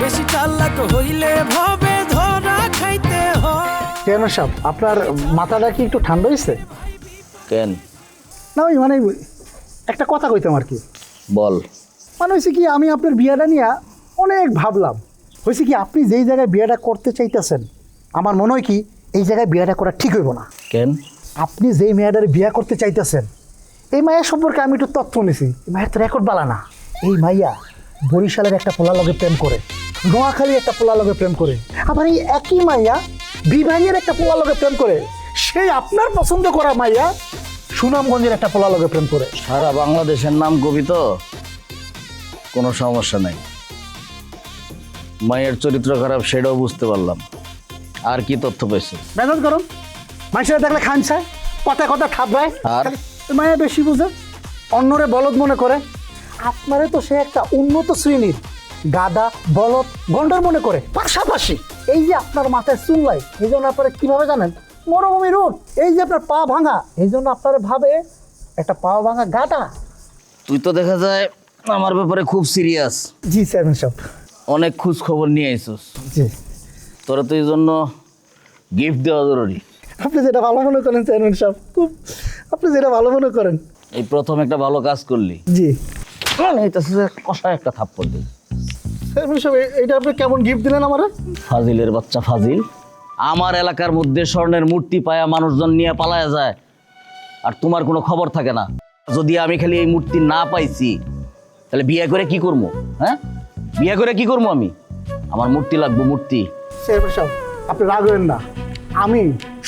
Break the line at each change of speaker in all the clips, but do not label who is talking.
বেশি চালাক হইলে ভবে ধরা খাইতে হয়।
চেয়ারম্যান সাহেব, আপনার মাথাটা কি একটু ঠান্ডা হয়েছে?
কেন?
না ওই মানে একটা কথা কইতাম আর কি।
বল।
মানে হয়েছে কি, আমি আপনার বিয়েটা নিয়ে অনেক ভাবলাম। হয়েছে কি, আপনি যেই জায়গায় বিয়েটা করতে চাইতেছেন আমার মনে হয় কি এই জায়গায় বিয়েটা করা ঠিক হইব না।
কেন?
আপনি যেই মেয়েটার বিয়ে করতে চাইতেছেন এই মায়ের সম্পর্কে আমি একটু তথ্য নিছি। এই মায়ের তো রেকর্ড বালা না। এই মাইয়া বরিশালের একটা পোলার লগে প্রেম করে, নোয়াখালীর একটা পোলার লগে প্রেম করে, আবার এই একই মাইয়া বিভাগের একটা পোলার লগে প্রেম করে। সেই আপনার পছন্দ করা মাইয়া সুনামগঞ্জের একটা পোলার লগে প্রেম করে।
সারা বাংলাদেশের নাম কবি তো, কোনো সমস্যা নাই। মায়ের চরিত্র খারাপ সেটাও বুঝতে পারলাম। আর কি তথ্য পেয়েছো?
মেজাজ গরম, মানুষেরা দেখলে খানসায়, কথায় কথা থাপড়ায়।
আর?
মায়া বেশি বুঝে, অন্যরে বলদ মনে করে। আপনারে তো সে একটা উন্নত শ্রেণীর গাদা, বলদ, গন্ডার মনে করে। পাশাপাশি এই যে আপনার মাথায় চুললাই, এই জন্য আপনারা কিভাবে জানেন মরুভূমি রোড। এই যে আপনার পা ভাঙা, এই জন্য আপনারা ভাবে একটা পা ভাঙা গাটা।
তুই তো দেখা যায় আমার ব্যাপারে খুব সিরিয়াস।
জি চেয়ারম্যান সাহেব।
অনেক খোঁজ খবর নিয়ে আইসস।
জি,
তোরা তো এই জন্য গিফট দেওয়া জরুরি।
আপনি যেটা ভালো মনে করেন চেয়ারম্যান সাহেব, খুব আপনি যেটা ভালো মনে করেন।
এই প্রথম একটা ভালো কাজ করলি।
জি
কষা একটা থাপ্পড় দিই।
চেয়ারম্যান সাহেব, এইটা আপনি কেমন গিফট দিলেন আমার?
ফাজিলের বাচ্চা ফাজিল। আমার এলাকার মধ্যে স্বর্ণের মূর্তি পায়া মানুষজন নিয়ে পালায়া যায়, আর তোমার কোনো খবর থাকে না। যদি আমি খালি এই মূর্তি না পাইছি তাহলে বিয়ে করে কি করবো? হ্যাঁ, বিয়ে করে কি করবো আমি? আমার মূর্তি লাগবে, মূর্তি।
চেয়ারম্যান সাহেব, আপনি রাগ হবেন না। আমি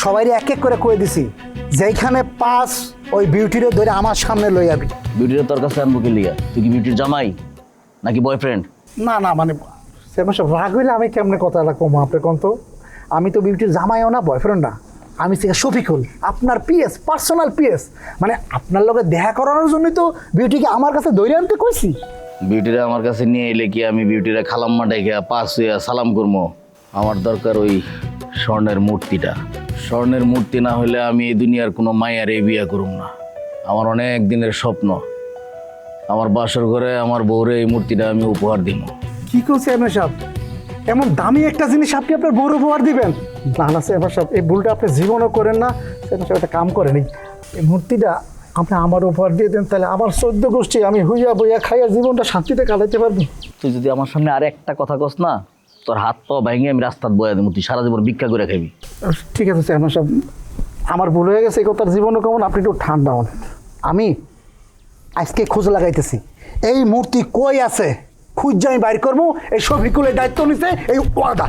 সবাইরে এক এক করে কয়ে দিছি, যেখানে পাস ওই বিউটিরে ধরে আমার সামনে লই যাবি।
বিউটিটা তোর কাছে আনবো কি লিগা? তুই কি বিউটির জামাই নাকি বয়ফ্রেন্ড?
না না, মানে চেয়ারম্যান সাহেব রাগ হইলে আমি কেমনে কথা কম আপনি কোন তো? আমি তো বিউটির জামাইও না, বয়ফ্রেন্ড না। আমি থেকে শফিকুল, আপনার পিএস, পার্সোনাল পিএস। মানে আপনার লগে দেখা করানোর জন্যই তো বিউটিকে আমার কাছে ধরে আনতে কইছি।
বিউটিরা আমার কাছে নিয়ে এলে কি আমি বিউটিরা খালাম্মা ডাইকা পাস হইয়া সালাম করবো? আমার দরকার ওই স্বর্ণের মূর্তিটা। স্বর্ণের মূর্তি না হলে আমি এই দুনিয়ার কোনো মায়ার এই বিয়ে করুম না। আমার অনেক দিনের স্বপ্ন, আমার বাসর ঘরে আমার বউরে এই মূর্তিটা আমি উপহার দিব।
কি করছে চেয়ারম্যান সাহেব? এমন দামি একটা জিনিস আপনি আপনার বড় উপহার দিবেন? না না চেয়ারম্যান সাহেব, এই ভুলটা আপনি জীবনও করেন না। চেয়ারম্যান সাহেব একটা কাম করেন, এই মূর্তিটা আপনি আমার উপহার দিয়ে দেন, তাহলে আমার 14 গোষ্ঠী আমি হুইয়া বইয়া খাইয়া জীবনটা শান্তিতে কাটাইতে পারবো।
তুই যদি আমার সামনে আর একটা কথা কস না, তোর হাত পা ভেঙে আমি রাস্তাত বয়া দেবো। তুই সারা জীবন ভিক্ষা করে খাবি।
ঠিক আছে চেয়ারম্যান সাহেব, আমার ভুল হয়ে গেছে। এই কথার জীবনও কেমন, আপনি একটু ঠান্ডা হন। আমি আজকে খোঁজ লাগাইতেছি এই মূর্তি কই আছে, খুঁজে আমি বাইর করবো। এই শফিকুলের দায়িত্ব নিছে এই ওয়াদা।